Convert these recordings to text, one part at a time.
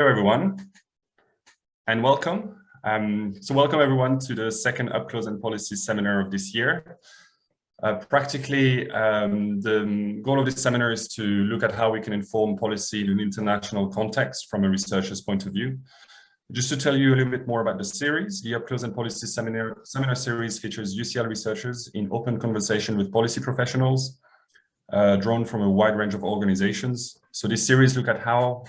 Hello everyone, and welcome. Welcome everyone to the second Up Close and Policy seminar of this year. The goal of this seminar is to look at how we can inform policy in an international context from a researcher's point of view. Just to tell you a little bit more about the series, the Up Close and Policy seminar series features UCL researchers in open conversation with policy professionals, drawn from a wide range of organizations. So this series look at how,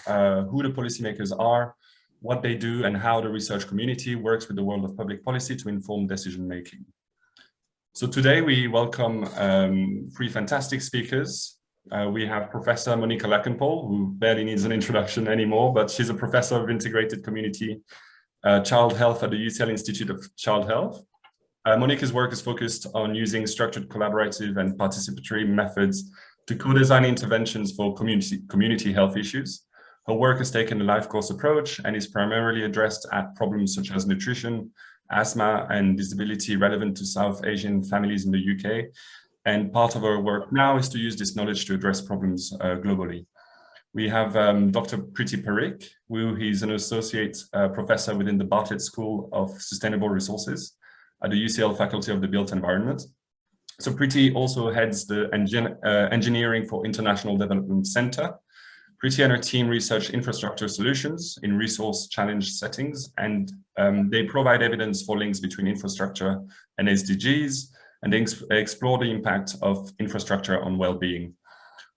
who the policymakers are, what they do, and how the research community works with the world of public policy to inform decision making. So today we welcome three fantastic speakers. We have Professor Monica Lakhanpaul, who barely needs an introduction anymore, but she's a professor of integrated community child health at the UCL Institute of Child Health. Monica's work is focused on using structured collaborative and participatory methods to co-design interventions for community health issues. Her work has taken a life course approach and is primarily addressed at problems such as nutrition, asthma, and disability relevant to South Asian families in the UK. And part of her work now is to use this knowledge to address problems globally. We have Dr. Priti Parikh, who is an associate professor within the Bartlett School of Sustainable Resources at the UCL Faculty of the Built Environment. So Priti also heads the Engineering for International Development Center. Priti and her team research infrastructure solutions in resource challenged settings, and they provide evidence for links between infrastructure and SDGs, and they explore the impact of infrastructure on well-being.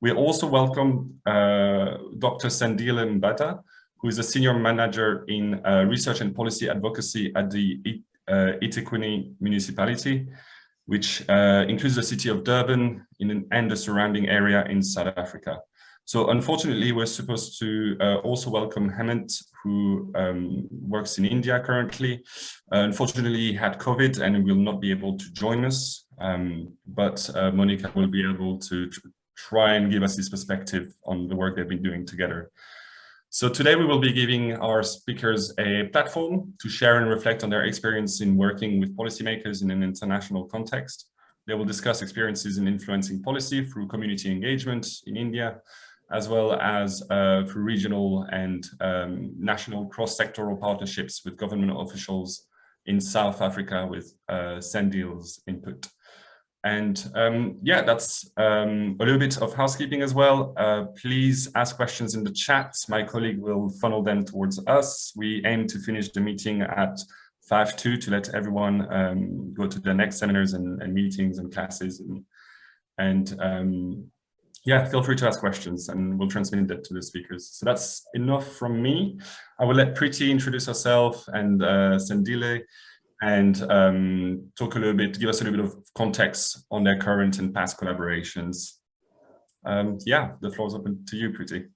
We also welcome Dr. Sandile Mbatha, who is a senior manager in research and policy advocacy at the eThekwini municipality, which includes the city of Durban and the surrounding area in South Africa. So unfortunately, we're supposed to also welcome Hemant, who works in India currently. Unfortunately, he had COVID and will not be able to join us, but Monica will be able to try and give us his perspective on the work they've been doing together. So today we will be giving our speakers a platform to share and reflect on their experience in working with policymakers in an international context. They will discuss experiences in influencing policy through community engagement in India, as well as through regional and national cross-sectoral partnerships with government officials in South Africa with Sandile's input. And yeah, that's a little bit of housekeeping as well. Please ask questions in the chat. My colleague will funnel them towards us. We aim to finish the meeting at 5:02 to let everyone go to the next seminars and meetings and classes. Yeah, feel free to ask questions and we'll transmit that to the speakers. So that's enough from me. I will let Priti introduce herself and Sandile, and talk a little bit, give us a little bit of context on their current and past collaborations. Yeah, the floor is open to you, Priti.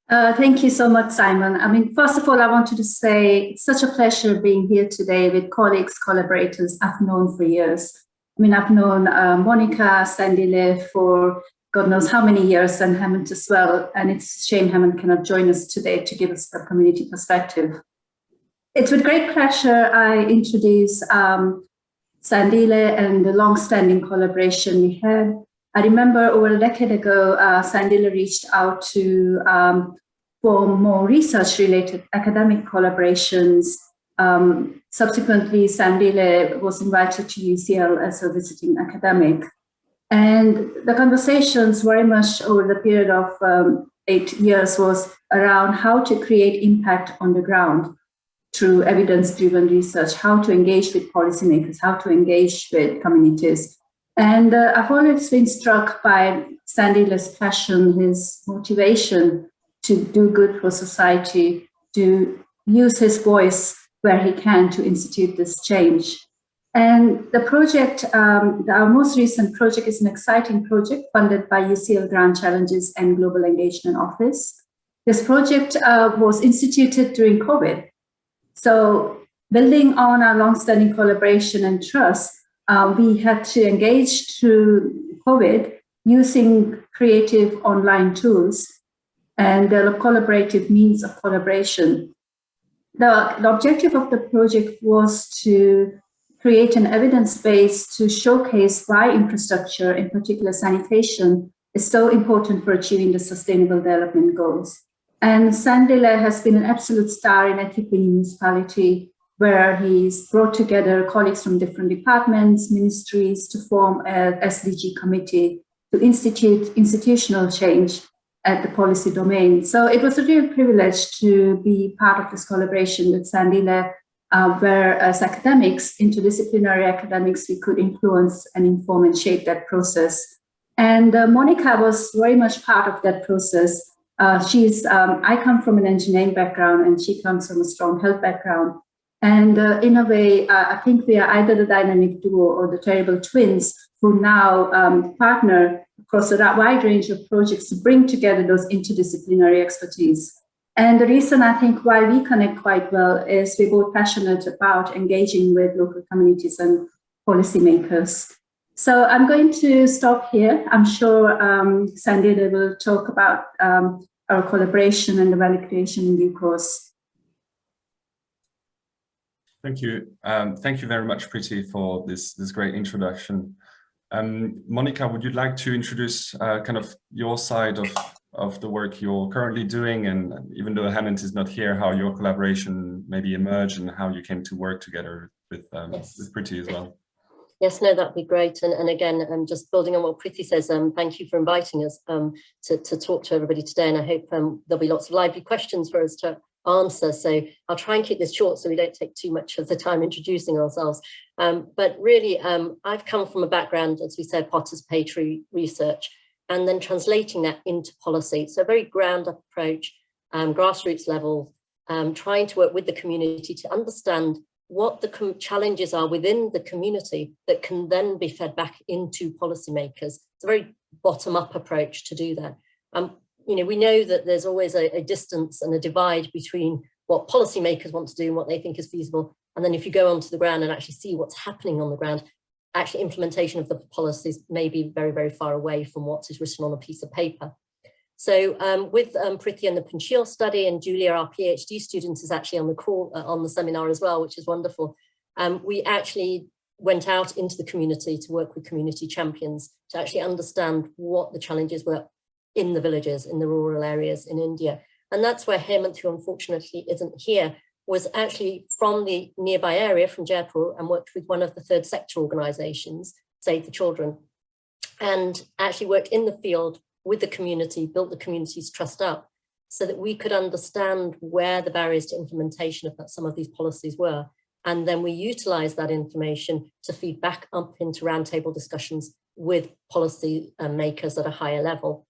Thank you so much, Simon. I mean, first of all, I wanted to say it's such a pleasure being here today with colleagues, collaborators I've known for years. I mean, I've known Monica, Sandile for God knows how many years, and Hemant as well. And it's a shame Hemant cannot join us today to give us the community perspective. It's with great pleasure I introduce Sandile and the long-standing collaboration we had. I remember over a decade ago, Sandile reached out to form more research-related academic collaborations. Subsequently, Sandile was invited to UCL as a visiting academic. And the conversations very much over the period of 8 years was around how to create impact on the ground through evidence-driven research, how to engage with policymakers, how to engage with communities. And I've always been struck by Sandile's passion, his motivation to do good for society, to use his voice where he can to institute this change. And the project, our most recent project, is an exciting project funded by UCL Grant Challenges and Global Engagement Office. This project was instituted during COVID. So building on our long-standing collaboration and trust, we had to engage through COVID using creative online tools and develop collaborative means of collaboration. The objective of the project was to create an evidence base to showcase why infrastructure, in particular sanitation, is so important for achieving the Sustainable Development Goals. And Sandile has been an absolute star in Ethiopian municipality, where he's brought together colleagues from different departments, ministries to form a SDG committee to institute institutional change at the policy domain. So it was a real privilege to be part of this collaboration with Sandile, where as academics, interdisciplinary academics, we could influence and inform and shape that process. And Monica was very much part of that process. I come from an engineering background and she comes from a strong health background. And in a way, I think we are either the dynamic duo or the terrible twins who now partner across a wide range of projects to bring together those interdisciplinary expertise. And the reason I think why we connect quite well is we're both passionate about engaging with local communities and policymakers. So I'm going to stop here. I'm sure Sandile will talk about our collaboration and the value creation in due course. Thank you. Thank you very much, Priti, for this great introduction. Monica, would you like to introduce kind of your side of the work you're currently doing, and even though Hemant is not here, how your collaboration maybe emerged and how you came to work together with Priti as well? Yes, no, that'd be great. And again, just building on what Priti says, thank you for inviting us to talk to everybody today. And I hope there'll be lots of lively questions for us to answer. So I'll try and keep this short so we don't take too much of the time introducing ourselves. But really, I've come from a background, as we said, participatory research, and then translating that into policy. So a very ground up approach, grassroots level, trying to work with the community to understand what the challenges are within the community that can then be fed back into policymakers. It's a very bottom-up approach to do that. You know, we know that there's always a distance and a divide between what policymakers want to do and what they think is feasible. And then if you go onto the ground and actually see what's happening on the ground, actually implementation of the policies may be very, very far away from what is written on a piece of paper. So with Priti and the Panchil study, and Julia, our PhD student, is actually on the call on the seminar as well, which is wonderful. We actually went out into the community to work with community champions to actually understand what the challenges were in the villages, in the rural areas in India. And that's where Hemant, who unfortunately isn't here, was actually from the nearby area, from Jaipur, and worked with one of the third sector organizations, Save the Children, and actually worked in the field with the community, built the community's trust up so that we could understand where the barriers to implementation of some of these policies were. And then we utilized that information to feed back up into roundtable discussions with policy makers at a higher level.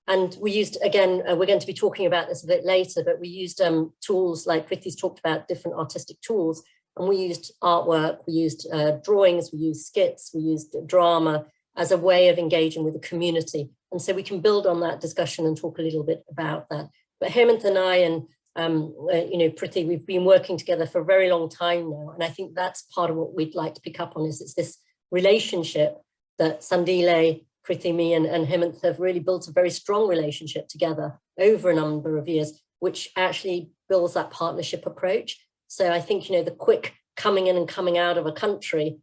And we used, again, we're going to be talking about this a bit later, but we used tools like Priti's talked about, different artistic tools. And we used artwork, we used drawings, we used skits, we used drama as a way of engaging with the community. And so we can build on that discussion and talk a little bit about that. But Hemant and I and you know, Priti, we've been working together for a very long time now. And I think that's part of what we'd like to pick up on, is it's this relationship that Sandile, Priti, me and Hemant have really built a very strong relationship together over a number of years, which actually builds that partnership approach. So I think, you know, the quick coming in and coming out of a country,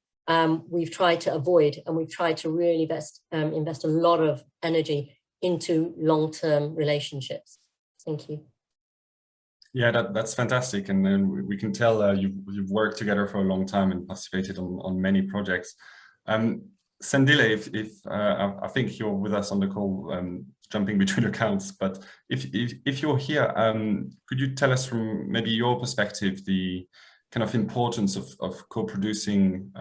we've tried to avoid, and we've tried to really invest a lot of energy into long-term relationships. Thank you. Yeah, that's fantastic. And then we can tell you've worked together for a long time and participated on many projects. Sandile, I think you're with us on the call, jumping between accounts, but if you're here, could you tell us from maybe your perspective the kind of importance of co-producing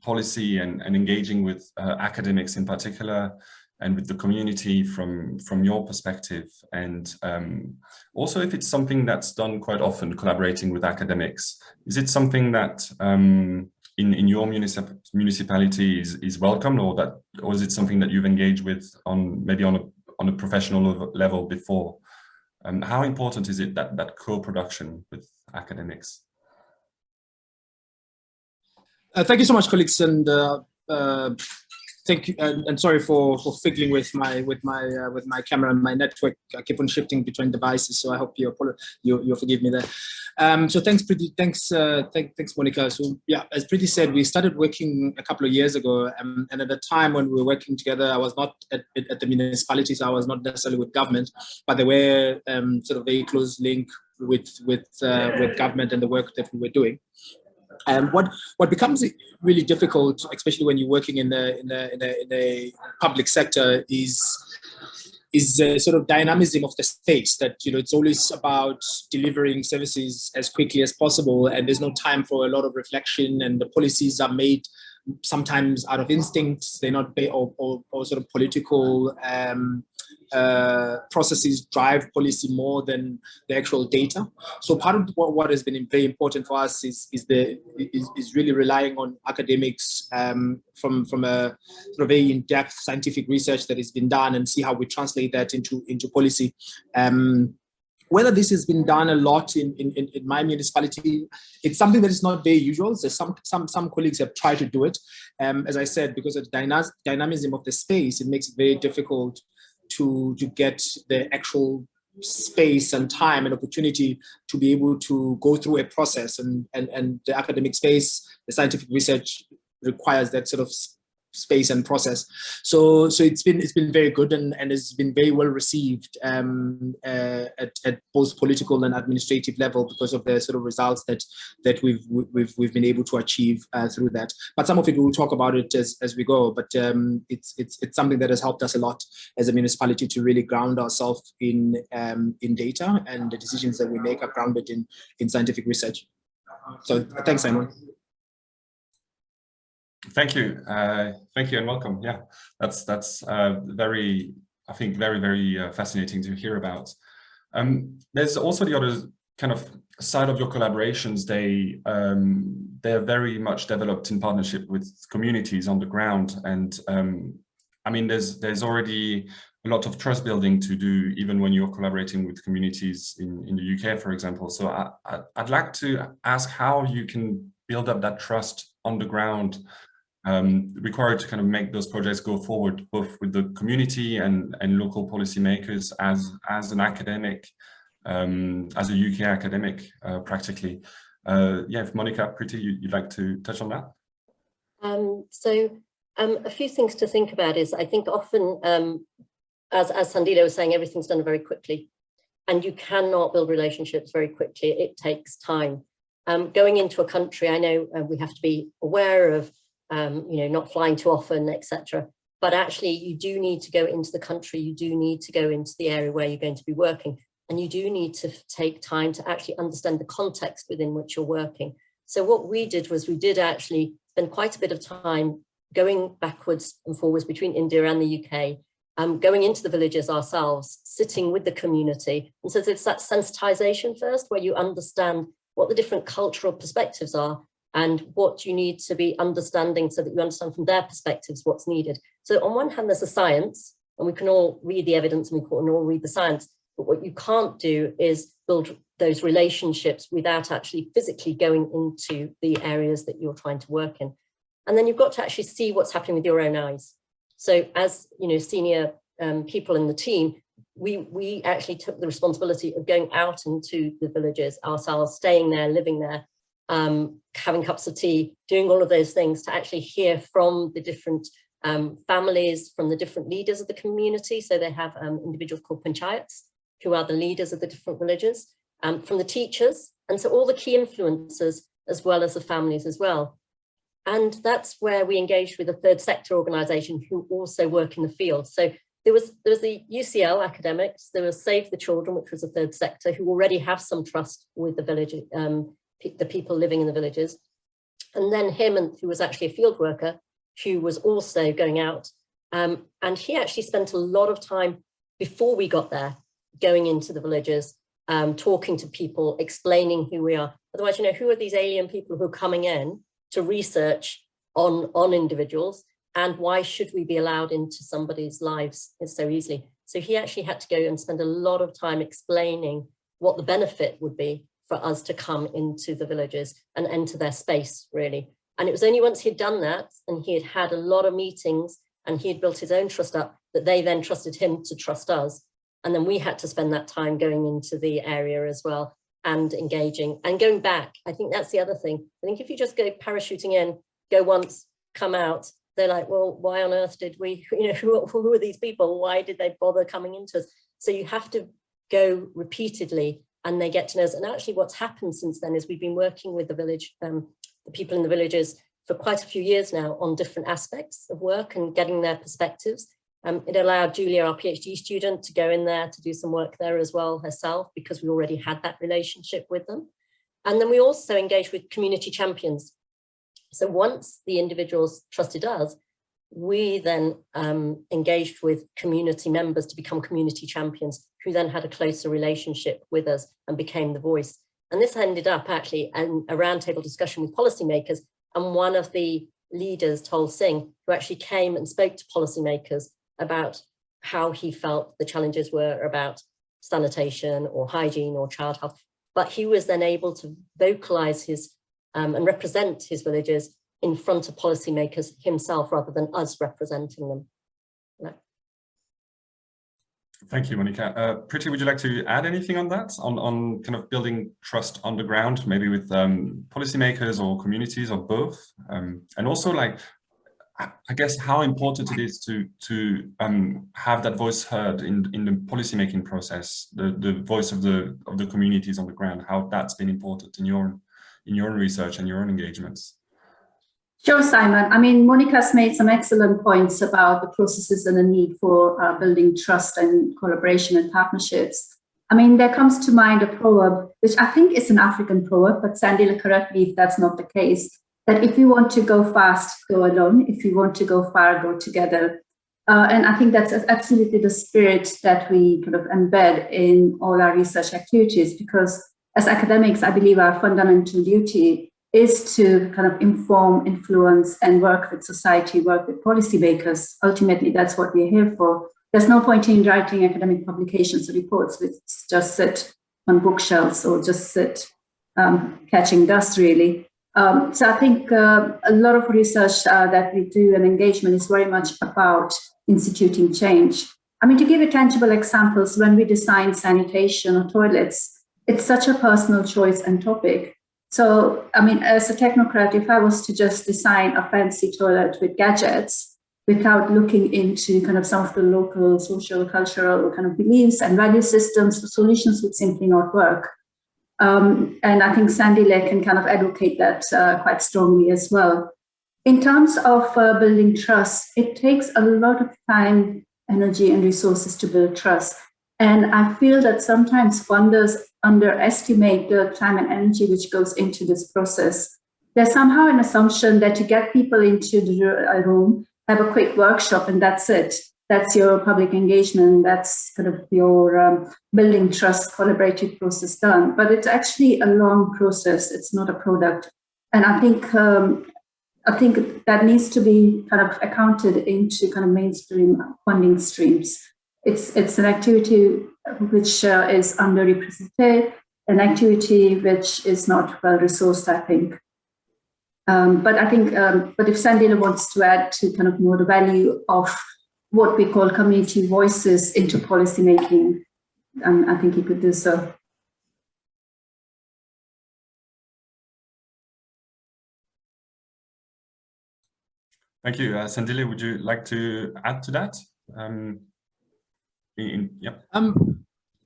policy and engaging with academics in particular, and with the community from your perspective, and also if it's something that's done quite often, collaborating with academics? Is it something that in your municipality is welcome, or is it something that you've engaged with maybe on a professional level before? How important is it that co-production with academics? Thank you so much, colleagues, and thank you. And sorry for fiddling with my camera and my network. I keep on shifting between devices, so I hope you'll forgive me there. So thanks, Priti. Thanks, Monica. So yeah, as Priti said, we started working a couple of years ago, and at the time when we were working together, I was not at the municipality, so I was not necessarily with government, but there were sort of very close link with government and the work that we were doing. And what becomes really difficult, especially when you're working in a public sector, is sort of dynamism of the space, that it's always about delivering services as quickly as possible, and there's no time for a lot of reflection, and the policies are made sometimes out of instinct. They're not or sort of political processes drive policy more than the actual data. So part of what has been very important for us is really relying on academics from a sort of very in-depth scientific research that has been done, and see how we translate that into policy. Whether this has been done a lot in my municipality, it's something that is not very usual. So some colleagues have tried to do it. As I said, because of the dynamism of the space, it makes it very difficult to get the actual space and time and opportunity to be able to go through a process, and the academic space, the scientific research requires that sort of space and process. So it's been very good, and it's been very well received at both political and administrative level, because of the sort of results that we've been able to achieve through that. But some of it, we'll talk about it as we go. But it's something that has helped us a lot as a municipality to really ground ourselves in data, and the decisions that we make are grounded in scientific research. So thanks, Simon. Thank you, and welcome. Yeah, that's very, I think, very fascinating to hear about. There's also the other kind of side of your collaborations. They're very much developed in partnership with communities on the ground, and I mean, there's already a lot of trust building to do, even when you're collaborating with communities in the UK, for example. So I'd like to ask how you can build up that trust on the ground required to kind of make those projects go forward, both with the community and local policymakers as an academic, as a UK academic, practically. Yeah, if Monica, Priti, you'd like to touch on that? A few things to think about is, I think often, as Sandile was saying, everything's done very quickly, and you cannot build relationships very quickly. It takes time. Going into a country, I know we have to be aware of not flying too often, etc. But actually, you do need to go into the country, you do need to go into the area where you're going to be working, and you do need to take time to actually understand the context within which you're working. So what we did was, we did actually spend quite a bit of time going backwards and forwards between India and the UK, going into the villages ourselves, sitting with the community. And so it's that sensitization first, where you understand what the different cultural perspectives are, and what you need to be understanding, so that you understand from their perspectives what's needed. So on one hand, there's the science, and we can all read the evidence, and we can all read the science, but what you can't do is build those relationships without actually physically going into the areas that you're trying to work in. And then you've got to actually see what's happening with your own eyes. So as senior people in the team, we actually took the responsibility of going out into the villages ourselves, staying there, living there, having cups of tea, doing all of those things, to actually hear from the different families, from the different leaders of the community. So they have individuals called panchayats, who are the leaders of the different villages, from the teachers, and so all the key influencers, as well as the families as well. And that's where we engaged with a third sector organisation who also work in the field. So there was the UCL academics, there was Save the Children, which was a third sector, who already have some trust with the village, the people living in the villages. And then Hemant, who was actually a field worker, who was also going out. And he actually spent a lot of time before we got there, going into the villages, talking to people, explaining who we are. Otherwise, who are these alien people who are coming in to research on individuals, and why should we be allowed into somebody's lives so easily? So he actually had to go and spend a lot of time explaining what the benefit would be for us to come into the villages and enter their space, really. And it was only once he'd done that, and he had had a lot of meetings, and he had built his own trust up, that they then trusted him to trust us. And then we had to spend that time going into the area as well. and engaging and going back. I think that's the other thing. I think if you just go parachuting in, go once, come out, they're like, well, why on earth did we, who are these people? Why did they bother coming into us? So you have to go repeatedly and they get to know us. And actually what's happened since then is we've been working with the village, the people in the villages for quite a few years now on different aspects of work and getting their perspectives. It allowed Julia, our PhD student, to go in there to do some work there as well herself, because we already had that relationship with them. And then we also engaged with community champions. So once the individuals trusted us, we then engaged with community members to become community champions, who then had a closer relationship with us and became the voice. And this ended up actually in a roundtable discussion with policymakers. And one of the leaders told Singh, who actually came and spoke to policymakers about how he felt the challenges were about sanitation or hygiene or child health. But he was then able to vocalize his and represent his villages in front of policymakers himself, rather than us representing them. Yeah. Thank you, Monica. Priti, would you like to add anything on that, on kind of building trust on the ground, maybe with policymakers or communities or both? And also, like, I guess how important it is to have that voice heard in the policymaking process, the voice of the communities on the ground, how that's been important in your research and your own engagements. Sure, Simon. I mean, Monica's made some excellent points about the processes and the need for building trust and collaboration and partnerships. I mean, there comes to mind a proverb, which I think is an African proverb, but Sandile, correct me if that's not the case, that if you want to go fast, go alone. If you want to go far, go together. And I think that's absolutely the spirit that we kind of embed in all our research activities, because as academics, I believe our fundamental duty is to kind of inform, influence, and work with society, work with policymakers. Ultimately, that's what we're here for. There's no point in writing academic publications or reports which just sit on bookshelves or just sit catching dust, really. So I think a lot of research that we do and engagement is very much about instituting change. I mean, to give you tangible examples, when we design sanitation or toilets, it's such a personal choice and topic. So, I mean, as a technocrat, if I was to just design a fancy toilet with gadgets without looking into kind of some of the local social, cultural kind of beliefs and value systems, the solutions would simply not work. And I think Sandile can kind of advocate that quite strongly as well. In terms of building trust, it takes a lot of time, energy, and resources to build trust. And I feel that sometimes funders underestimate the time and energy which goes into this process. There's somehow an assumption that you get people into the room, have a quick workshop, and that's it. That's your public engagement. That's kind of your building trust, collaborative process done. But it's actually a long process. It's not a product. And I think that needs to be kind of accounted into kind of mainstream funding streams. It's an activity which is underrepresented, an activity which is not well resourced, I think. But if Sandile wants to add to kind of more the value of what we call community voices into policymaking, I think he could do so. Thank you. Sandile, would you like to add to that?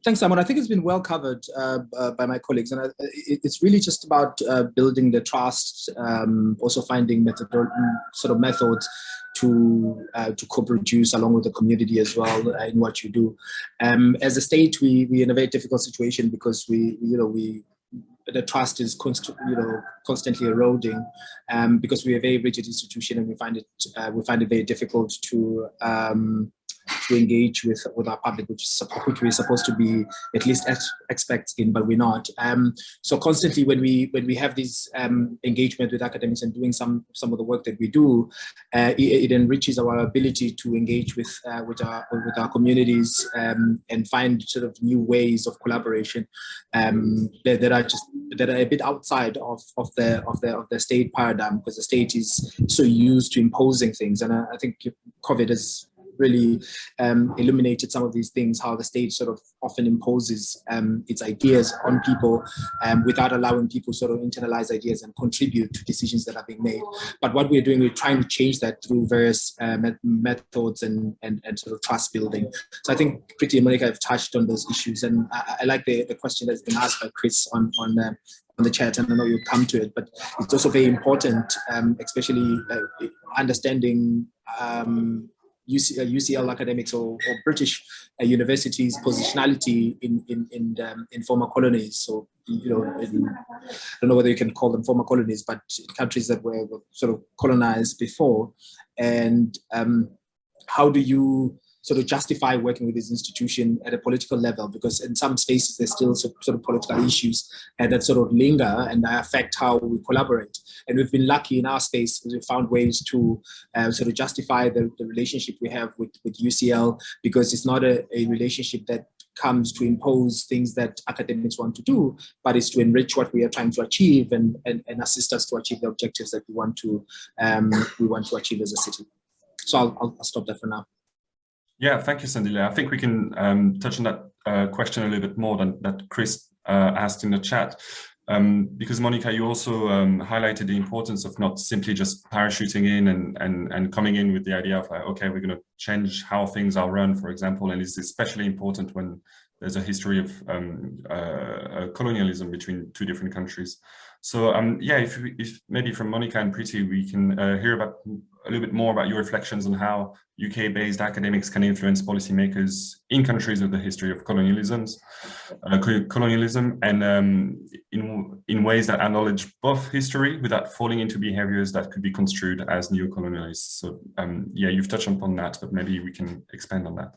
Thanks, Simon. I think it's been well covered by my colleagues, and it's really just about building the trust, also finding methods to co-produce along with the community as well in what you do. As a state, we're in a very difficult situation because the trust is constantly eroding because we're a very rigid institution, and we find it very difficult to engage with our public, which we're supposed to be at least experts in, but we're not. So constantly, when we have these engagement with academics and doing some of the work that we do, it enriches our ability to engage with our communities and find sort of new ways of collaboration that are a bit outside of the state paradigm, because the state is so used to imposing things, and I think COVID has really illuminated some of these things, how the state sort of often imposes its ideas on people without allowing people sort of internalize ideas and contribute to decisions that are being made. But what we're doing, we're trying to change that through various methods and sort of trust building. So I think Priti and Monica have touched on those issues, and I like the question that's been asked by Chris on the chat, and I know you'll come to it, but it's also very important, especially understanding UCL academics or British universities' positionality in former colonies. So, you know, I don't know whether you can call them former colonies, but countries that were sort of colonized before. And how do you sort of justify working with this institution at a political level? Because in some spaces there's still sort of political issues that sort of linger and affect how we collaborate. And we've been lucky in our space because we've found ways to sort of justify the relationship we have with UCL, because it's not a relationship that comes to impose things that academics want to do, but it's to enrich what we are trying to achieve and assist us to achieve the objectives that we want to achieve as a city. So I'll stop there for now. Yeah, thank you, Sandile. I think we can touch on that question a little bit more than that Chris asked in the chat. Because Monica, you also highlighted the importance of not simply just parachuting in and coming in with the idea of like, okay, we're going to change how things are run, for example, and it's especially important when there's a history of colonialism between two different countries. So yeah, if maybe from Monica and Priti, we can hear about a little bit more about your reflections on how UK-based academics can influence policymakers in countries with the history of colonialism, and in ways that acknowledge both history without falling into behaviors that could be construed as neo-colonialists. So yeah, you've touched upon that, but maybe we can expand on that.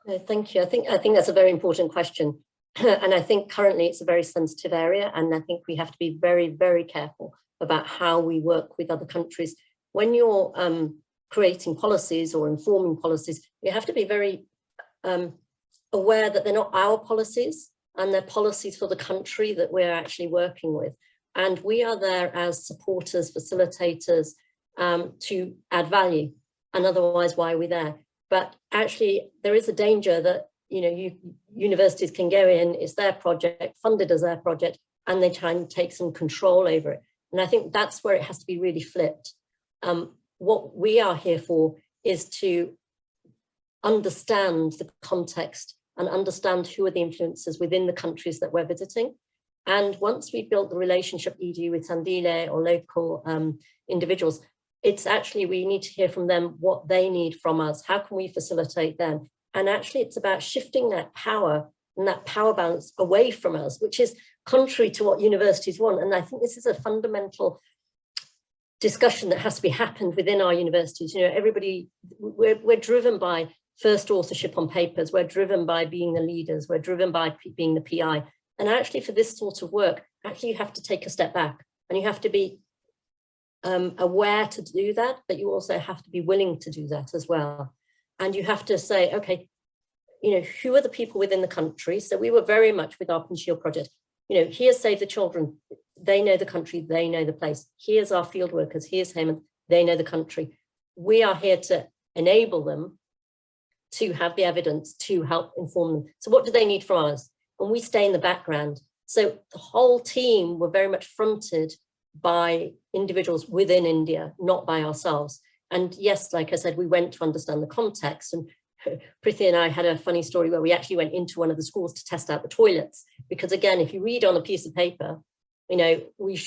No, thank you. I think that's a very important question. And I think currently it's a very sensitive area, and I think we have to be very, very careful about how we work with other countries. When you're creating policies or informing policies, you have to be very aware that they're not our policies, and they're policies for the country that we're actually working with. And we are there as supporters, facilitators, to add value, and otherwise why are we there? But actually there is a danger that, you know, universities can go in, it's their project, funded as their project, and they try and take some control over it. And I think that's where it has to be really flipped. What we are here for is to understand the context and understand who are the influences within the countries that we're visiting. And once we've built the relationship, e.g. with Sandile or local individuals, it's actually, we need to hear from them what they need from us. How can we facilitate them? And actually it's about shifting that power and that power balance away from us, which is contrary to what universities want. And I think this is a fundamental discussion that has to be happened within our universities. You know, everybody, we're driven by first authorship on papers. We're driven by being the leaders. We're driven by being the PI. And actually for this sort of work, actually you have to take a step back, and you have to be aware to do that, but you also have to be willing to do that as well. And you have to say, okay, you know, who are the people within the country? So we were very much with our Pinchil project, you know, here's Save the Children. They know the country, they know the place. Here's our field workers, here's Hemant, they know the country. We are here to enable them to have the evidence to help inform them. So what do they need from us? And we stay in the background. So the whole team were very much fronted by individuals within India, not by ourselves. And yes, like I said, we went to understand the context. And Priti and I had a funny story where we actually went into one of the schools to test out the toilets. Because again, if you read on a piece of paper, you know,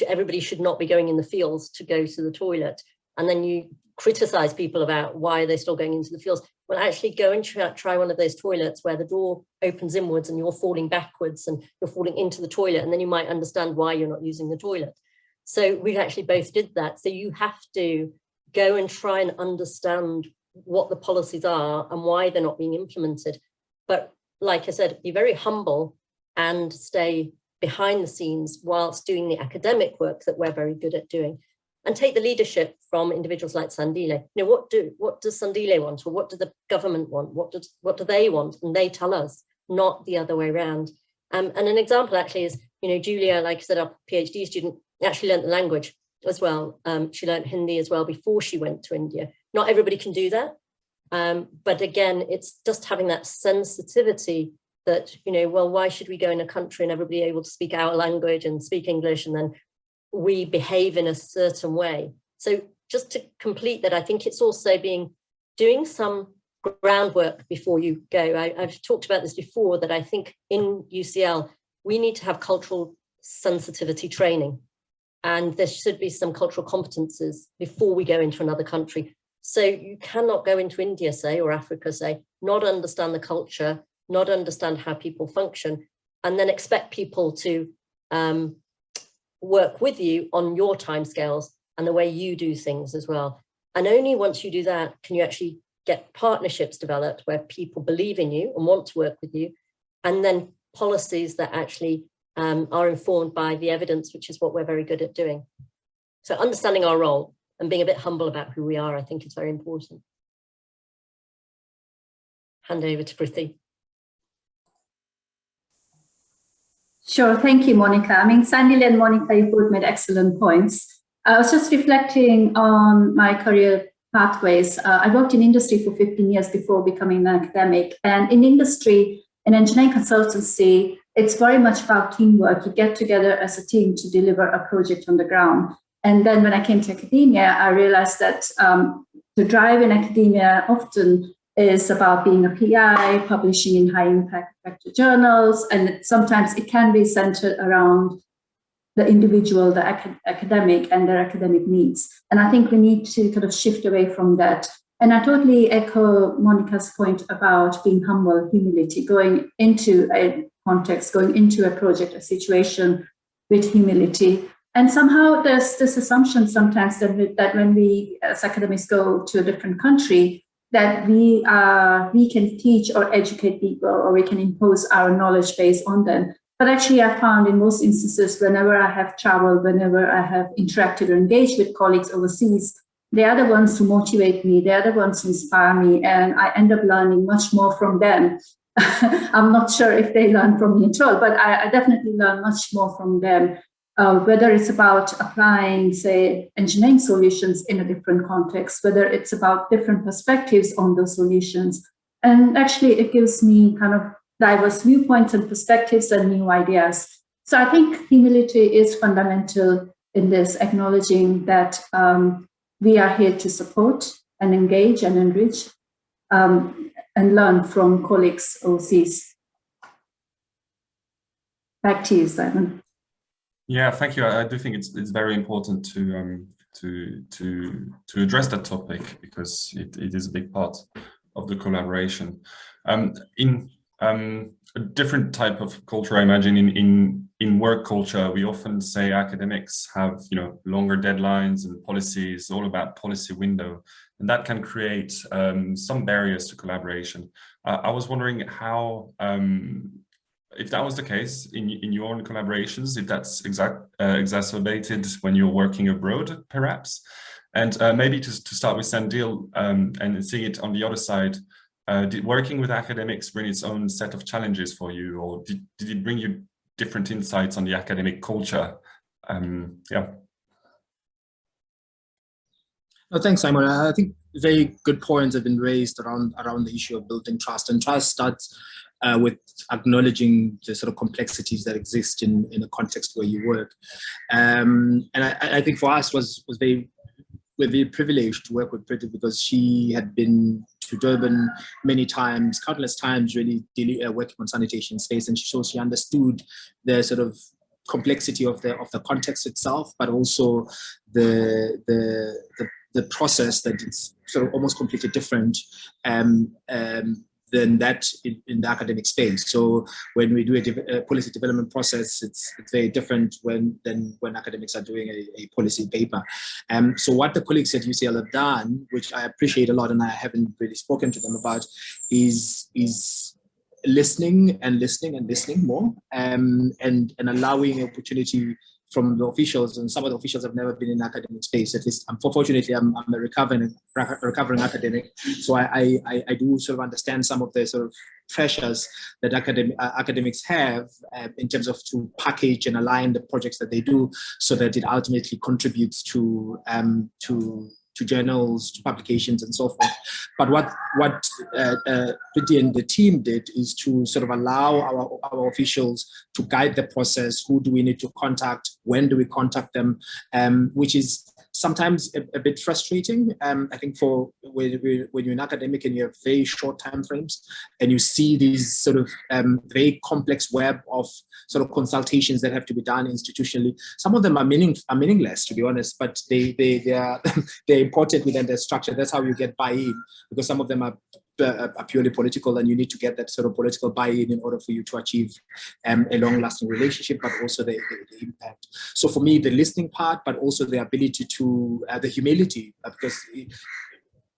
everybody should not be going in the fields to go to the toilet. And then you criticize people about why they're still going into the fields. Well, actually go and try one of those toilets where the door opens inwards and you're falling backwards and you're falling into the toilet. And then you might understand why you're not using the toilet. So we actually both did that. So you have to go and try and understand what the policies are and why they're not being implemented. But like I said, be very humble and stay behind the scenes whilst doing the academic work that we're very good at doing, and take the leadership from individuals like Sandile. You know, what does Sandile want, or what does the government want? What do they want? And they tell us, not the other way around. And an example actually is, you know, Julia, like I said, our PhD student, actually learned the language as well. She learned Hindi as well before she went to India. Not everybody can do that. But again, it's just having that sensitivity that, you know, well, why should we go in a country and everybody able to speak our language and speak English, and then we behave in a certain way? So just to complete that, I think it's also doing some groundwork before you go. I've talked about this before, that I think in UCL, we need to have cultural sensitivity training. And there should be some cultural competences before we go into another country. So you cannot go into India, say, or Africa, say, not understand the culture, not understand how people function, and then expect people to work with you on your timescales and the way you do things as well. And only once you do that can you actually get partnerships developed where people believe in you and want to work with you, and then policies that actually are informed by the evidence, which is what we're very good at doing. So understanding our role and being a bit humble about who we are, I think is very important. Hand over to Priti. Sure, thank you, Monica. I mean, Sandile and Monica, you both made excellent points. I was just reflecting on my career pathways. I worked in industry for 15 years before becoming an academic. And in industry, in engineering consultancy, it's very much about teamwork. You get together as a team to deliver a project on the ground. And then when I came to academia, I realized that the drive in academia often is about being a PI, publishing in high impact journals, and sometimes it can be centered around the individual, the academic, and their academic needs. And I think we need to kind of shift away from that. And I totally echo Monica's point about being humble, humility, going into a context, going into a project, a situation with humility. And somehow there's this assumption sometimes that when we as academics go to a different country, that we can teach or educate people, or we can impose our knowledge base on them. But actually, I found in most instances, whenever I have traveled, whenever I have interacted or engaged with colleagues overseas, they are the ones who motivate me, they are the ones who inspire me, and I end up learning much more from them. I'm not sure if they learn from me at all, but I definitely learn much more from them. Whether it's about applying, say, engineering solutions in a different context, whether it's about different perspectives on those solutions. And actually, it gives me kind of diverse viewpoints and perspectives and new ideas. So I think humility is fundamental in this, acknowledging that we are here to support and engage and enrich and learn from colleagues overseas. Back to you, Simon. Yeah, thank you. I do think it's very important to address that topic, because it is a big part of the collaboration. In a different type of culture, I imagine in work culture, we often say academics have, you know, longer deadlines and policies, all about policy window, and that can create some barriers to collaboration. I was wondering how. If that was the case in your own collaborations, if that's exacerbated when you're working abroad, perhaps, and maybe to start with Sandile and seeing it on the other side, did working with academics bring its own set of challenges for you, or did it bring you different insights on the academic culture? Yeah. No, thanks, Simon. I think very good points have been raised around the issue of building trust, and trust starts with acknowledging the sort of complexities that exist in a context where you work. And I think for us we're very privileged to work with Priti, because she had been to Durban many times, countless times, really working on sanitation space, and so she understood the sort of complexity of the context itself, but also the process that is sort of almost completely different than that in the academic space. So when we do a policy development process, it's very different than when academics are doing a policy paper. So what the colleagues at UCL have done, which I appreciate a lot, and I haven't really spoken to them about, is listening more, and allowing opportunity from the officials. And some of the officials have never been in academic space. At least, unfortunately, I'm a recovering academic, so I do sort of understand some of the sort of pressures that academics have in terms of to package and align the projects that they do, so that it ultimately contributes to to journals, to publications, and so forth. But what Priti and the team did is to sort of allow our officials to guide the process. Who do we need to contact? When do we contact them? Which is sometimes a bit frustrating. I think for when you're an academic and you have very short time frames, and you see these sort of very complex web of sort of consultations that have to be done institutionally. Some of them are meaningless, to be honest, but they are they're important within their structure. That's how you get buy-in, because some of them are purely political, and you need to get that sort of political buy-in in order for you to achieve a long-lasting relationship, but also the impact. So for me, the listening part, but also the ability to the humility, because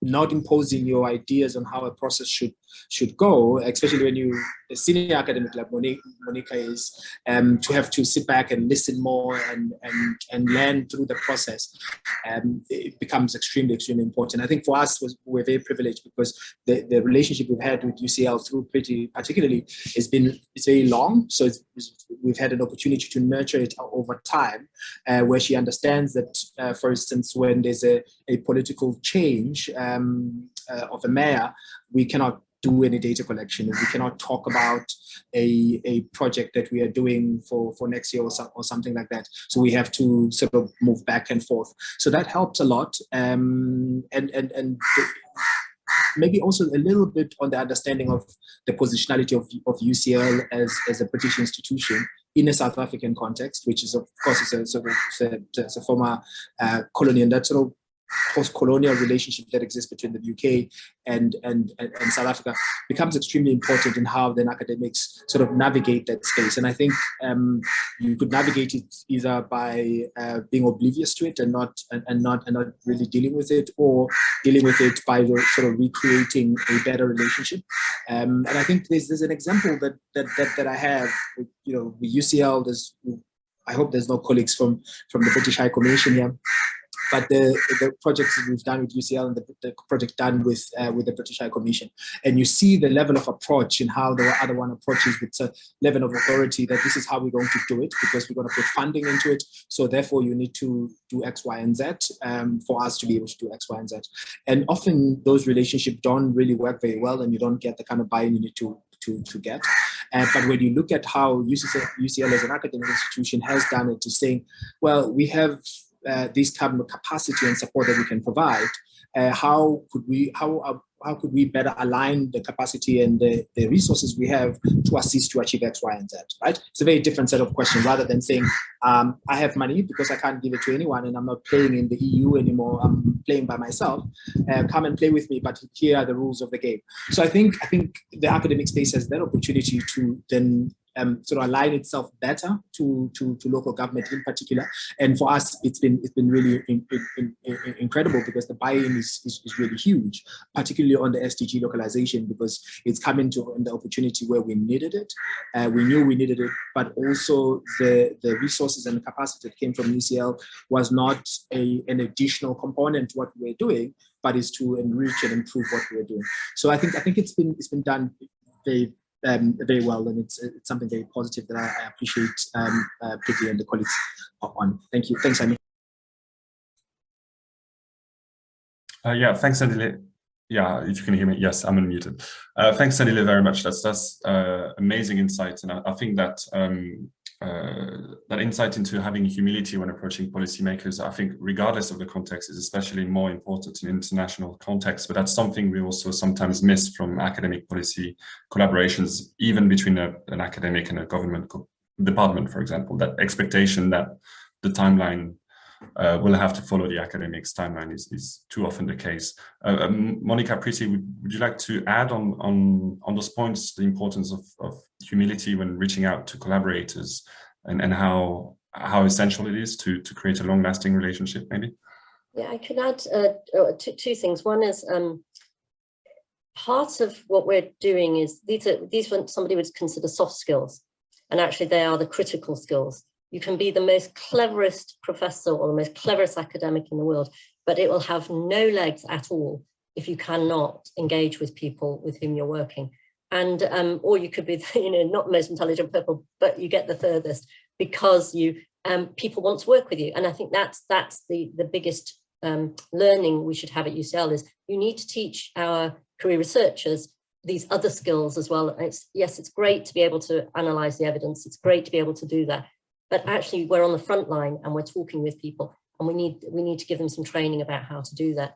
not imposing your ideas on how a process should go, especially when you a senior academic like Monica is, to have to sit back and listen more and learn through the process, it becomes extremely important. I think for us, we're very privileged because the relationship we've had with UCL through Priti particularly it's very long. So we've had an opportunity to nurture it over time, where she understands that, for instance, when there's a political change of a mayor, we cannot do any data collection. We cannot talk about a project that we are doing for next year or something like that. So we have to sort of move back and forth. So that helps a lot. And maybe also a little bit on the understanding of the positionality of UCL as a British institution in a South African context, which is of course it's a former colonial, that sort of post-colonial relationship that exists between the UK and South Africa becomes extremely important in how then academics sort of navigate that space. And I think you could navigate it either by being oblivious to it and not really dealing with it, or dealing with it by sort of recreating a better relationship. And I think there's an example that I have with, with UCL. I hope there's no colleagues from the British High Commission here. But the projects that we've done with UCL and the project done with the British High Commission, and you see the level of approach and how the other one approaches with a level of authority that this is how we're going to do it, because we're going to put funding into it. So therefore, you need to do X, Y, and Z for us to be able to do X, Y, and Z. And often those relationships don't really work very well, and you don't get the kind of buy-in you need to get. But when you look at how UCL as an academic institution has done it, to saying, well, we have this kind of capacity and support that we can provide. How could we better align the capacity and the resources we have to assist to achieve X, Y, and Z, right? It's a very different set of questions, rather than saying, I have money because I can't give it to anyone and I'm not playing in the EU anymore, I'm playing by myself, come and play with me, but here are the rules of the game. So I think the academic space has that opportunity to then sort of align itself better to local government in particular. And for us, it's been really incredible, because the buy-in is really huge, particularly on the SDG localization, because it's coming to the opportunity where we needed it. We knew we needed it, but also the resources and the capacity that came from UCL was not an additional component to what we're doing, but is to enrich and improve what we're doing. So I think it's been done very well, and it's something very positive that I appreciate Priti and the colleagues on. Thank you. Thanks, Simon. Yeah, thanks, Sandile. Yeah, if you can hear me, yes, I'm unmuted. Thanks, Sandile, very much. That's amazing insight, and I think that that insight into having humility when approaching policymakers, I think, regardless of the context, is especially more important in international context. But that's something we also sometimes miss from academic policy collaborations, even between an academic and a government department, for example. That expectation that the timeline will have to follow the academic's timeline is too often the case. Monica, Priti, would you like to add on those points, the importance of humility when reaching out to collaborators, and how essential it is to create a long-lasting relationship, maybe? Yeah, I could add two things. One is part of what we're doing is these what somebody would consider soft skills, and actually they are the critical skills. You can be the most cleverest professor or the most cleverest academic in the world, but it will have no legs at all if you cannot engage with people with whom you're working. And or you could be, not the most intelligent people, but you get the furthest because you people want to work with you. And I think that's the biggest learning we should have at UCL is you need to teach our career researchers these other skills as well. Yes, it's great to be able to analyze the evidence. It's great to be able to do that. But actually, we're on the front line and we're talking with people, and we need to give them some training about how to do that.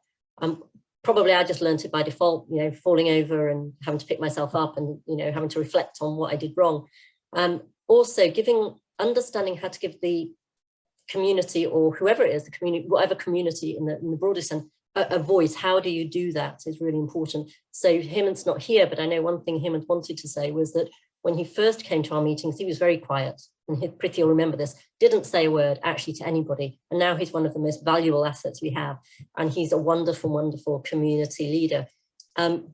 Probably I just learned it by default, falling over and having to pick myself up and, having to reflect on what I did wrong. Also understanding how to give the community, or whoever it is, the community, whatever community in the broader sense, a voice. How do you do that is really important. So Hemant's not here, but I know one thing Hemant wanted to say was that when he first came to our meetings, he was very quiet. And Priti will remember this, didn't say a word actually to anybody. And now he's one of the most valuable assets we have. And he's a wonderful, wonderful community leader.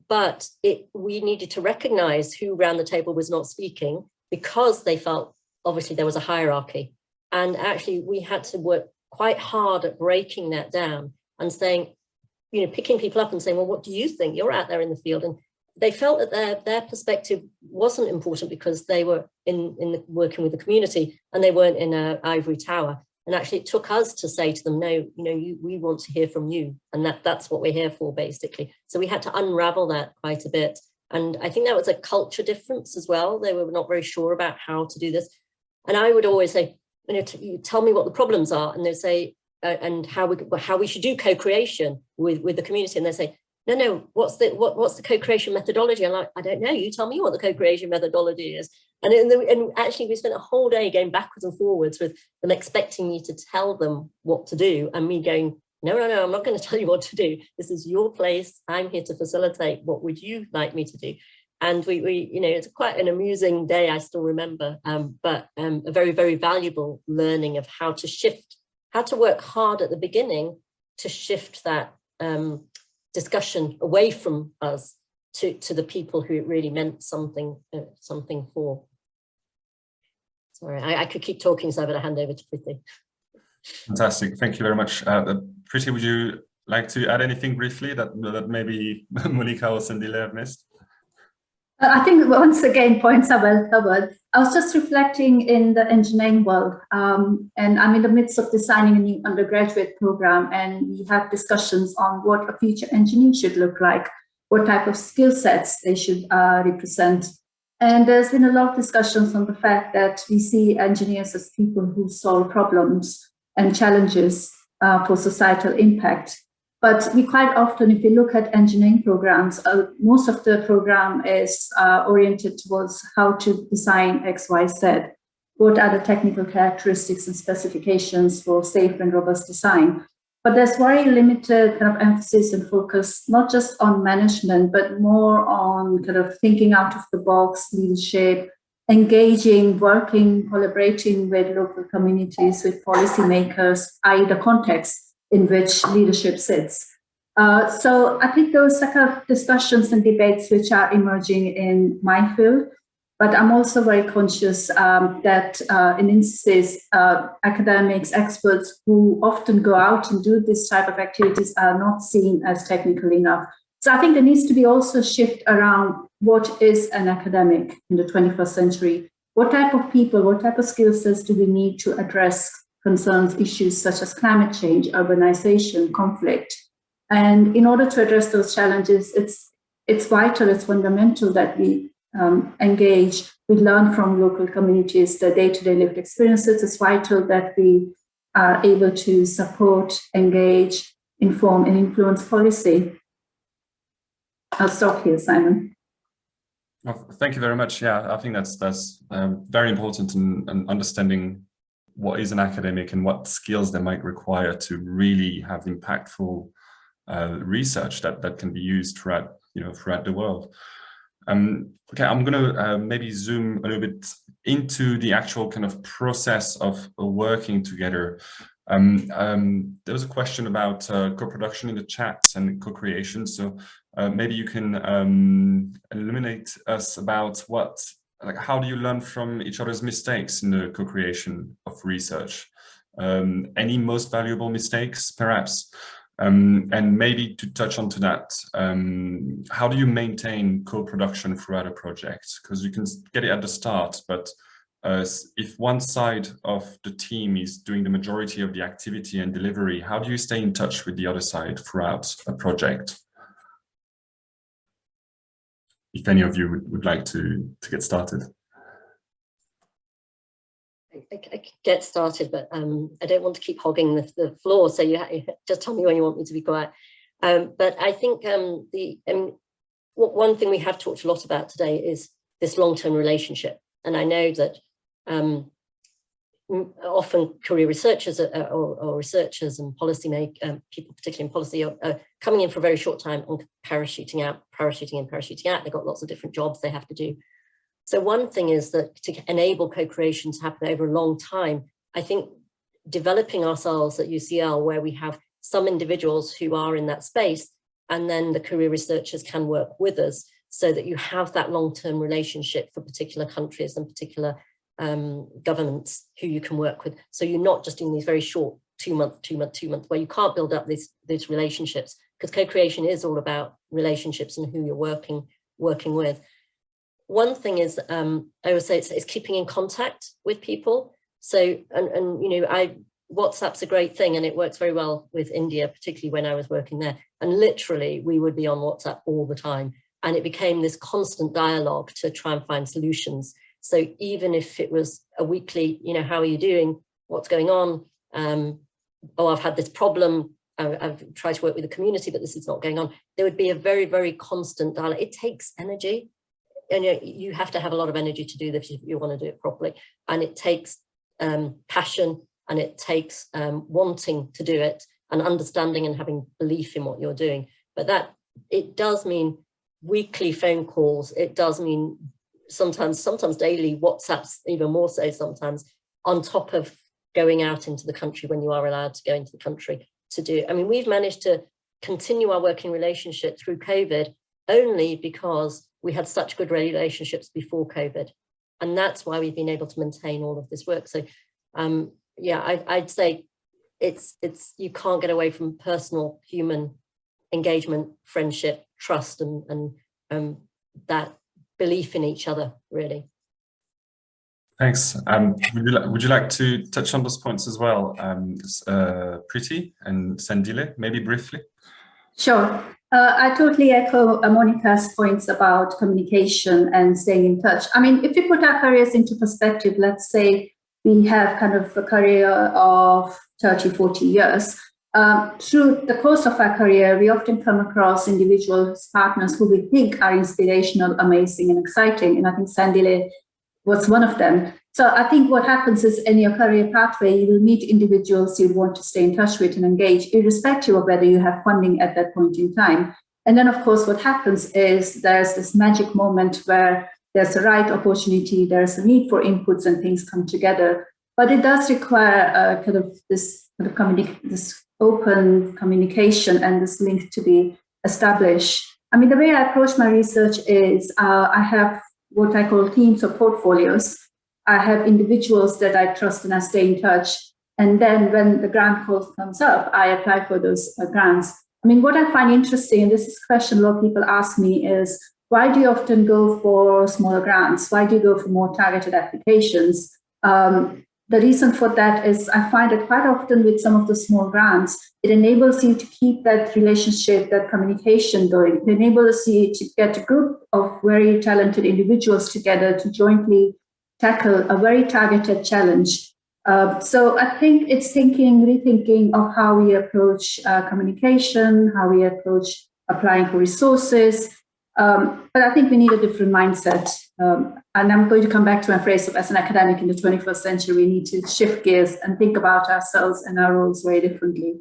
But we needed to recognize who around the table was not speaking, because they felt obviously there was a hierarchy. And actually we had to work quite hard at breaking that down and saying, picking people up and saying, well, what do you think? You're out there in the field. And they felt that their perspective wasn't important because they were working with the community and they weren't in an ivory tower. And actually it took us to say to them, no, we want to hear from you. And that's what we're here for, basically. So we had to unravel that quite a bit. And I think that was a culture difference as well. They were not very sure about how to do this. And I would always say, you tell me what the problems are. And they'd say, and how we should do co-creation with the community. And they say, no, what's the co-creation methodology? I'm like, I don't know, you tell me what the co-creation methodology is. And actually we spent a whole day going backwards and forwards with them expecting me to tell them what to do, and me going, no, I'm not going to tell you what to do. This is your place. I'm here to facilitate. What would you like me to do? And we it's quite an amusing day, I still remember, but a very, very valuable learning of how to shift, how to work hard at the beginning to shift that discussion away from us to the people who it really meant something for. Sorry, I could keep talking, so I'm going to hand over to Priti. Fantastic, thank you very much. Priti, would you like to add anything briefly that maybe Monica or Sandile have missed? I think once again, points are well covered. I was just reflecting in the engineering world, and I'm in the midst of designing a new undergraduate program, and we have discussions on what a future engineer should look like, what type of skill sets they should represent. And there's been a lot of discussions on the fact that we see engineers as people who solve problems and challenges for societal impact. But we quite often, if you look at engineering programs, most of the program is oriented towards how to design X, Y, Z. What are the technical characteristics and specifications for safe and robust design? But there's very limited kind of emphasis and focus, not just on management, but more on kind of thinking out of the box, leadership, engaging, working, collaborating with local communities, with policymakers, i.e. the context in which leadership sits. So I think those are kind of discussions and debates which are emerging in my field, but I'm also very conscious that in instances, academics, experts who often go out and do this type of activities are not seen as technical enough. So I think there needs to be also a shift around what is an academic in the 21st century. What type of people, what type of skill sets do we need to address concerns, issues such as climate change, urbanization, conflict. And in order to address those challenges, it's vital, it's fundamental that we engage, we learn from local communities, the day-to-day lived experiences. It's vital that we are able to support, engage, inform, and influence policy. I'll stop here, Simon. Well, thank you very much. Yeah, I think that's very important in understanding what is an academic and what skills they might require to really have impactful research that can be used throughout the world. Okay, I'm going to maybe zoom a little bit into the actual kind of process of working together. There was a question about co-production in the chat and co-creation. So maybe you can illuminate us about how do you learn from each other's mistakes in the co-creation of research? Any most valuable mistakes, perhaps? And maybe to touch onto that, how do you maintain co-production throughout a project? Because you can get it at the start, but if one side of the team is doing the majority of the activity and delivery, how do you stay in touch with the other side throughout a project? If any of you would like to get started. I could get started, but I don't want to keep hogging the floor, so you just tell me when you want me to be quiet. But I think one thing we have talked a lot about today is this long-term relationship. And I know that often career researchers or researchers and policymakers, people particularly in policy, are coming in for a very short time and parachuting out, parachuting in, parachuting out. They've got lots of different jobs they have to do. So one thing is that to enable co-creation to happen over a long time, I think developing ourselves at UCL, where we have some individuals who are in that space, and then the career researchers can work with us, so that you have that long-term relationship for particular countries and particular governments who you can work with. So you're not just in these very short 2 months, where you can't build up these relationships, because co-creation is all about relationships and who you're working with. One thing is, I would say it's keeping in contact with people. So, and you know, WhatsApp's a great thing, and it works very well with India, particularly when I was working there. And literally, we would be on WhatsApp all the time. And it became this constant dialogue to try and find solutions. So even if it was a weekly, you know, how are you doing? What's going on? Oh, I've had this problem. I've tried to work with the community, but this is not going on. There would be a very, very constant dialogue. It takes energy. And you have to have a lot of energy to do this if you want to do it properly. And it takes passion, and it takes wanting to do it, and understanding and having belief in what you're doing. But that, it does mean weekly phone calls. It does mean sometimes daily WhatsApps, even more so sometimes, on top of going out into the country when you are allowed to go into the country to do. I mean, we've managed to continue our working relationship through COVID only because we had such good relationships before COVID. And that's why we've been able to maintain all of this work. So yeah, I'd say it's you can't get away from personal human engagement, friendship, trust, and that belief in each other, really. Thanks. Would you like to touch on those points as well, Priti and Sandile, maybe briefly? Sure. I totally echo Monica's points about communication and staying in touch. I mean, if we put our careers into perspective, let's say we have kind of a career of 30, 40 years. Through the course of our career, we often come across individuals, partners who we think are inspirational, amazing, and exciting. And I think Sandile was one of them. So I think what happens is, in your career pathway, you will meet individuals you want to stay in touch with and engage, irrespective of whether you have funding at that point in time. And then, of course, what happens is there's this magic moment where there's a right opportunity, there's a need for inputs, and things come together. But it does require this open communication and this link to be established. I mean, the way I approach my research is I have what I call teams or portfolios. I have individuals that I trust and I stay in touch. And then when the grant call comes up, I apply for those grants. I mean, what I find interesting, and this is a question a lot of people ask me, is why do you often go for smaller grants? Why do you go for more targeted applications? The reason for that is I find that quite often with some of the small grants, it enables you to keep that relationship, that communication going. It enables you to get a group of very talented individuals together to jointly tackle a very targeted challenge. So I think it's rethinking of how we approach communication, how we approach applying for resources. But I think we need a different mindset. And I'm going to come back to my phrase of, as an academic in the 21st century, we need to shift gears and think about ourselves and our roles very differently.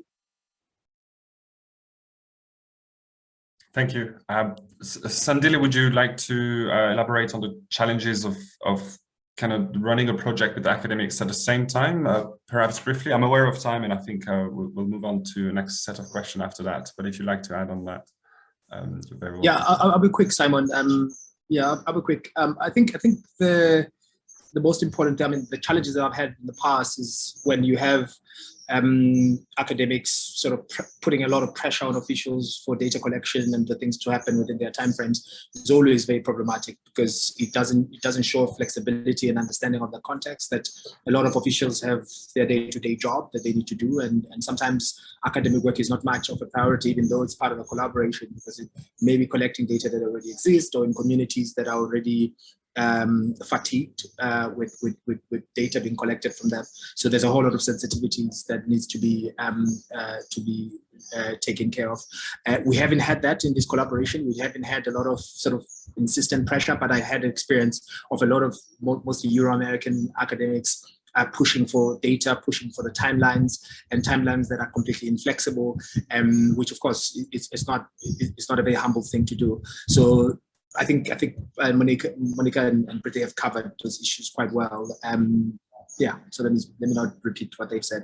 Thank you. Sandile, would you like to elaborate on the challenges of kind of running a project with academics at the same time, perhaps briefly? I'm aware of time, and I think we'll move on to the next set of questions after that. But if you'd like to add on that, you're very welcome. Yeah, I'll be quick, Simon. Yeah, I'll be quick. I think the most important, I mean, the challenges that I've had in the past is when you have academics sort of putting a lot of pressure on officials for data collection and the things to happen within their timeframes is always very problematic, because it doesn't show flexibility and understanding of the context that a lot of officials have their day-to-day job that they need to do, and sometimes academic work is not much of a priority, even though it's part of a collaboration, because it may be collecting data that already exists or in communities that are already fatigued with data being collected from them. So there's a whole lot of sensitivities that needs to be taken care of. We haven't had that in this collaboration. We haven't had a lot of sort of insistent pressure, but I had experience of a lot of mostly Euro-American academics pushing for data, pushing for the timelines, and timelines that are completely inflexible, which of course it's not a very humble thing to do. So I think Monica and Priti have covered those issues quite well. Yeah, so let me not repeat what they've said.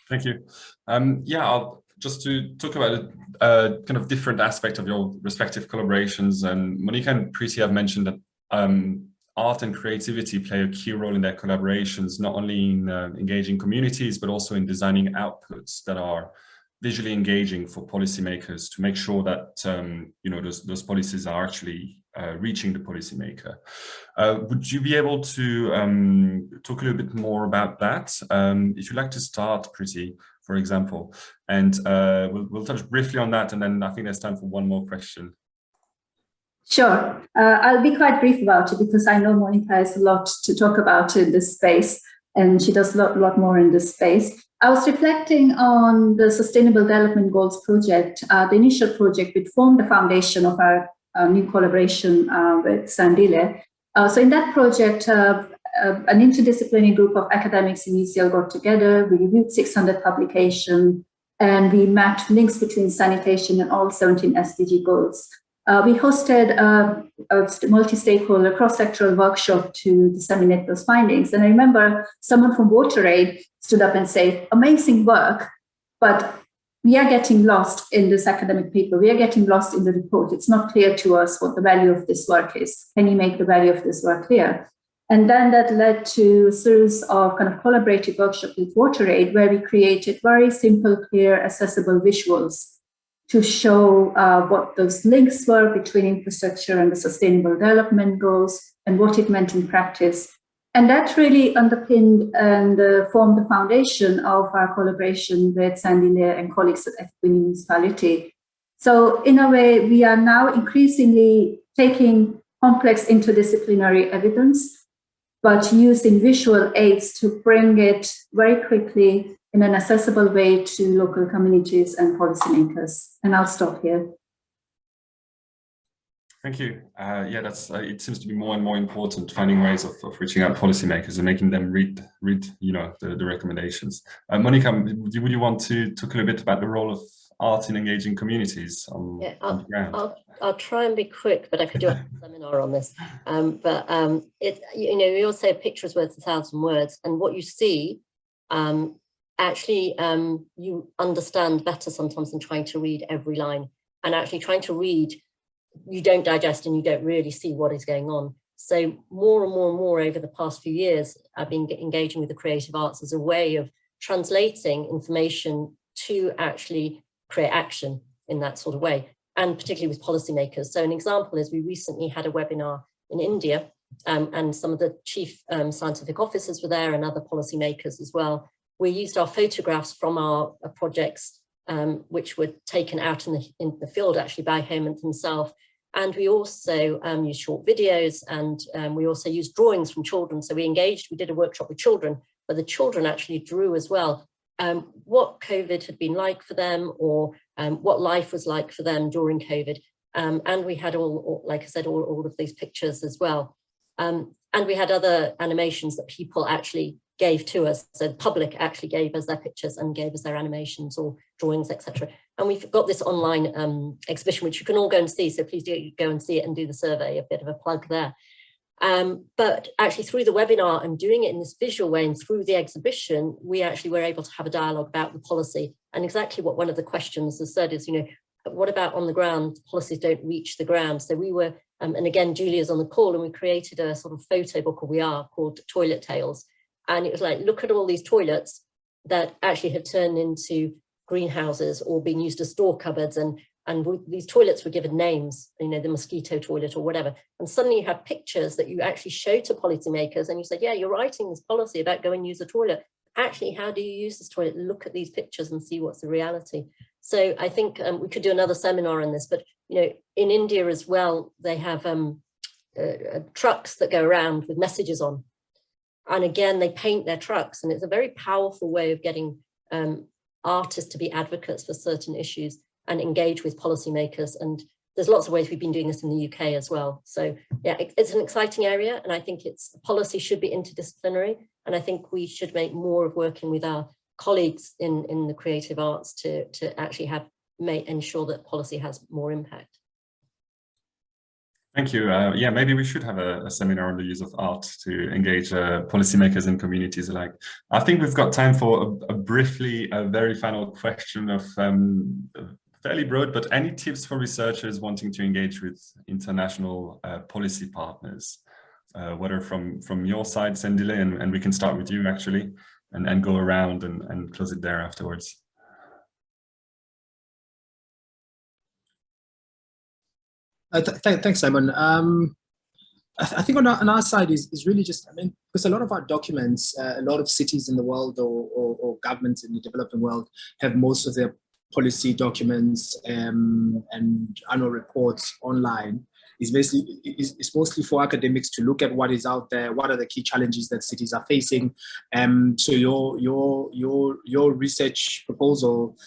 Thank you. I'll just to talk about a kind of different aspect of your respective collaborations. And Monica and Priti have mentioned that art and creativity play a key role in their collaborations, not only in engaging communities, but also in designing outputs that are visually engaging for policymakers to make sure that those policies are actually reaching the policymaker. Would you be able to talk a little bit more about that? If you'd like to start, Priti, for example, and we'll touch briefly on that, and then I think there's time for one more question. Sure. I'll be quite brief about it, because I know Monica has a lot to talk about in this space, and she does a lot more in this space. I was reflecting on the Sustainable Development Goals project, the initial project which formed the foundation of our new collaboration with Sandile. So in that project, an interdisciplinary group of academics in ECL got together. We reviewed 600 publications, and we mapped links between sanitation and all 17 SDG goals. We hosted a multi-stakeholder cross-sectoral workshop to disseminate those findings. And I remember someone from WaterAid stood up and said, amazing work, but we are getting lost in this academic paper. We are getting lost in the report. It's not clear to us what the value of this work is. Can you make the value of this work clear? And then that led to a series of kind of collaborative workshops with WaterAid, where we created very simple, clear, accessible visuals to show what those links were between infrastructure and the Sustainable Development Goals and what it meant in practice. And that really underpinned and formed the foundation of our collaboration with Sandile and colleagues at Equity Municipality. So in a way, we are now increasingly taking complex interdisciplinary evidence, but using visual aids to bring it very quickly in an accessible way to local communities and policymakers. And I'll stop here. Thank you. That's it seems to be more and more important, finding ways of reaching out to policymakers and making them read the recommendations. Monica, would you want to talk a little bit about the role of art in engaging communities on the ground? I'll try and be quick, but I could do a seminar on this. We all say a picture is worth 1,000 words, and what you see actually you understand better sometimes than trying to read every line. And actually trying to read, you don't digest and you don't really see what is going on. So more and more and more over the past few years, I've been engaging with the creative arts as a way of translating information to actually create action in that sort of way, and particularly with policymakers. So an example is we recently had a webinar in India, and some of the chief scientific officers were there and other policymakers as well. We used our photographs from our projects, which were taken out in the field actually by Hemant himself. And we also used short videos, and we also used drawings from children. So we did a workshop with children, but the children actually drew as well what COVID had been like for them, or what life was like for them during COVID. And we had like I said, all of these pictures as well. And we had other animations that people actually gave to us. So the public actually gave us their pictures and gave us their animations or drawings, etc. And we've got this online exhibition, which you can all go and see. So please do go and see it and do the survey, a bit of a plug there. But actually through the webinar and doing it in this visual way and through the exhibition, we actually were able to have a dialogue about the policy. And exactly what one of the questions has said is, what about on the ground? Policies don't reach the ground. So we were, and again, Julia's on the call, and we created a sort of photo book, or we are, called Toilet Tales. And it was like, look at all these toilets. that actually had turned into greenhouses or being used as store cupboards, and these toilets were given names, you know, the mosquito toilet or whatever. And suddenly you have pictures that you actually show to policymakers, and you said, yeah, you're writing this policy about go and use a toilet. Actually, how do you use this toilet? Look at these pictures and see what's the reality. So I think we could do another seminar on this, but, you know, in India as well, they have trucks that go around with messages on. And again, they paint their trucks, and it's a very powerful way of getting artists to be advocates for certain issues and engage with policymakers. And there's lots of ways we've been doing this in the UK as well. So yeah, it's an exciting area, and I think policy should be interdisciplinary. And I think we should make more of working with our colleagues in the creative arts to actually ensure that policy has more impact. Thank you. Yeah, maybe we should have a seminar on the use of art to engage policymakers and communities alike. I think we've got time for a very final question of fairly broad, but any tips for researchers wanting to engage with international policy partners, whether from your side, Sandile, and we can start with you actually, and go around and close it there afterwards. Thanks, Simon. I think on our side is really just, I mean, because a lot of our documents, a lot of cities in the world or governments in the developing world have most of their policy documents and annual reports online. It's mostly for academics to look at what is out there, what are the key challenges that cities are facing. So your research proposal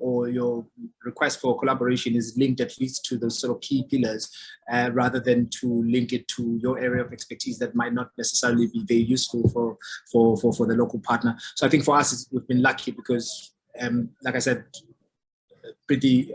or your request for collaboration is linked at least to those sort of key pillars, rather than to link it to your area of expertise that might not necessarily be very useful for the local partner. So I think for us, we've been lucky because, like I said, the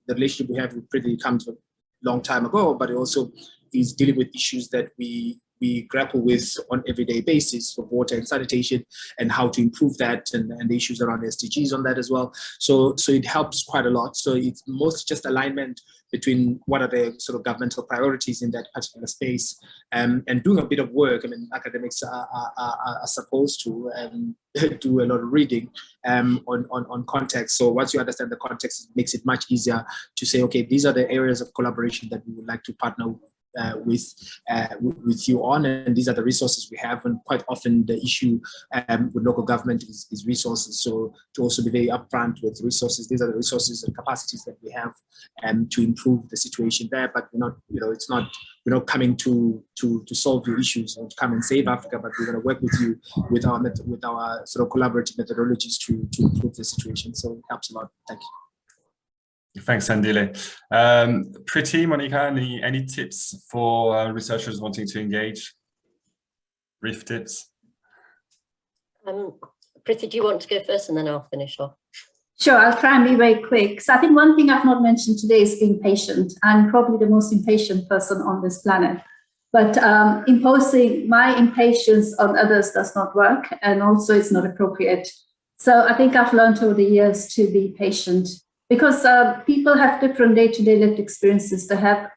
relationship we have with Priti comes from long time ago, but it also is dealing with issues that we grapple with on an everyday basis for water and sanitation, and how to improve that, and the issues around SDGs on that as well. So it helps quite a lot. So it's mostly just alignment between what are the sort of governmental priorities in that particular space, and doing a bit of work. I mean, academics are supposed to do a lot of reading on context. So once you understand the context, it makes it much easier to say, okay, these are the areas of collaboration that we would like to partner with you on, and these are the resources we have. And quite often the issue with local government is resources. So to also be very upfront with resources, these are the resources and capacities that we have to improve the situation there. But we're not, we're not coming to solve your issues or to come and save Africa, but we're going to work with you with our sort of collaborative methodologies to improve the situation. So it helps a lot. Thank you. Thanks, Sandile. Priti, Monica, any tips for researchers wanting to engage? Brief tips. Priti, do you want to go first, and then I'll finish off? Sure, I'll try and be very quick. So I think one thing I've not mentioned today is being patient. I'm probably the most impatient person on this planet. But imposing my impatience on others does not work, and also it's not appropriate. So I think I've learned over the years to be patient, because people have different day-to-day lived experiences. They have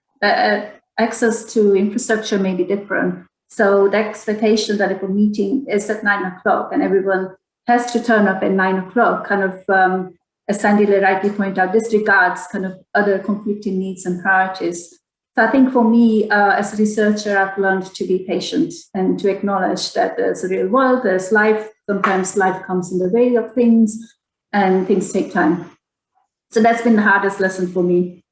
access to infrastructure may be different. So the expectation that if a meeting is at 9 o'clock and everyone has to turn up at 9 o'clock, kind of, as Sandile rightly pointed out, disregards kind of other conflicting needs and priorities. So I think for me, as a researcher, I've learned to be patient and to acknowledge that there's a real world, there's life. Sometimes life comes in the way of things, and things take time. So that's been the hardest lesson for me.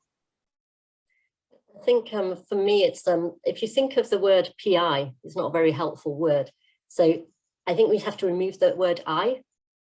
I think for me, it's if you think of the word PI, it's not a very helpful word. So I think we have to remove the word I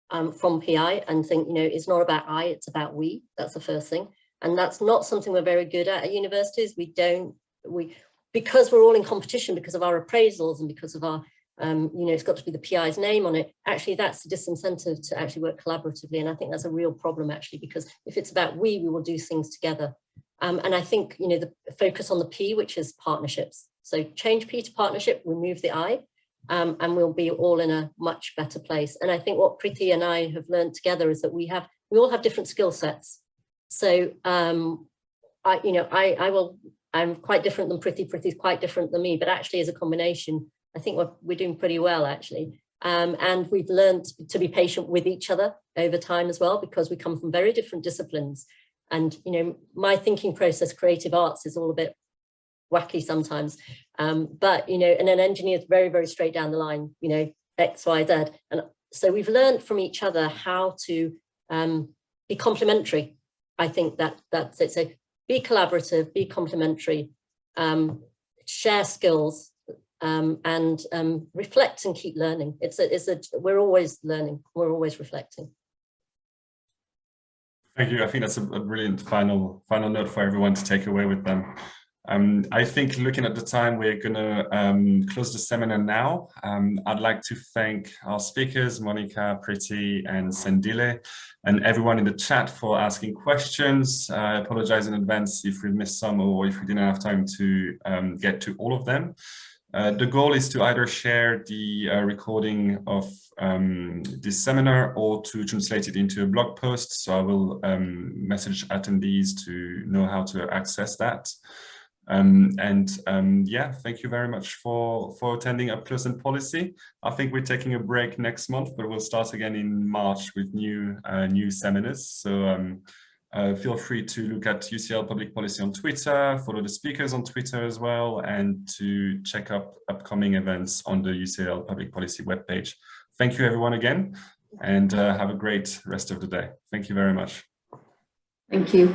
from PI and think, it's not about I, it's about we. That's the first thing. And that's not something we're very good at universities. Because we're all in competition because of our appraisals and because of our, it's got to be the PI's name on it. Actually, that's a disincentive to actually work collaboratively. And I think that's a real problem, actually, because if it's about we will do things together. And I think, the focus on the P, which is partnerships. So change P to partnership, remove the I, and we'll be all in a much better place. And I think what Priti and I have learned together is that we all have different skill sets. So, I'm quite different than Priti. Priti's quite different than me, but actually as a combination, I think we're doing pretty well, actually. And we've learned to be patient with each other over time as well, because we come from very different disciplines. And, you know, my thinking process, creative arts, is all a bit wacky sometimes. But, you know, and an engineer is very, very straight down the line, you know, X, Y, Z. And so we've learned from each other how to be complementary. I think that's it. So be collaborative, be complementary, share skills, and reflect and keep learning. We're always learning, we're always reflecting. Thank you. I think that's a brilliant final note for everyone to take away with them. I think looking at the time, we're going to close the seminar now. I'd like to thank our speakers, Monica, Priti, and Sandile, and everyone in the chat for asking questions. I apologize in advance if we missed some or if we didn't have time to get to all of them. The goal is to either share the recording of this seminar or to translate it into a blog post. So I will message attendees to know how to access that. Yeah, thank you very much for attending Up Close and Policy. I think we're taking a break next month, but we'll start again in March with new seminars. So feel free to look at UCL Public Policy on Twitter, follow the speakers on Twitter as well, and to check up upcoming events on the UCL Public Policy webpage. Thank you everyone again, and have a great rest of the day. Thank you very much. Thank you.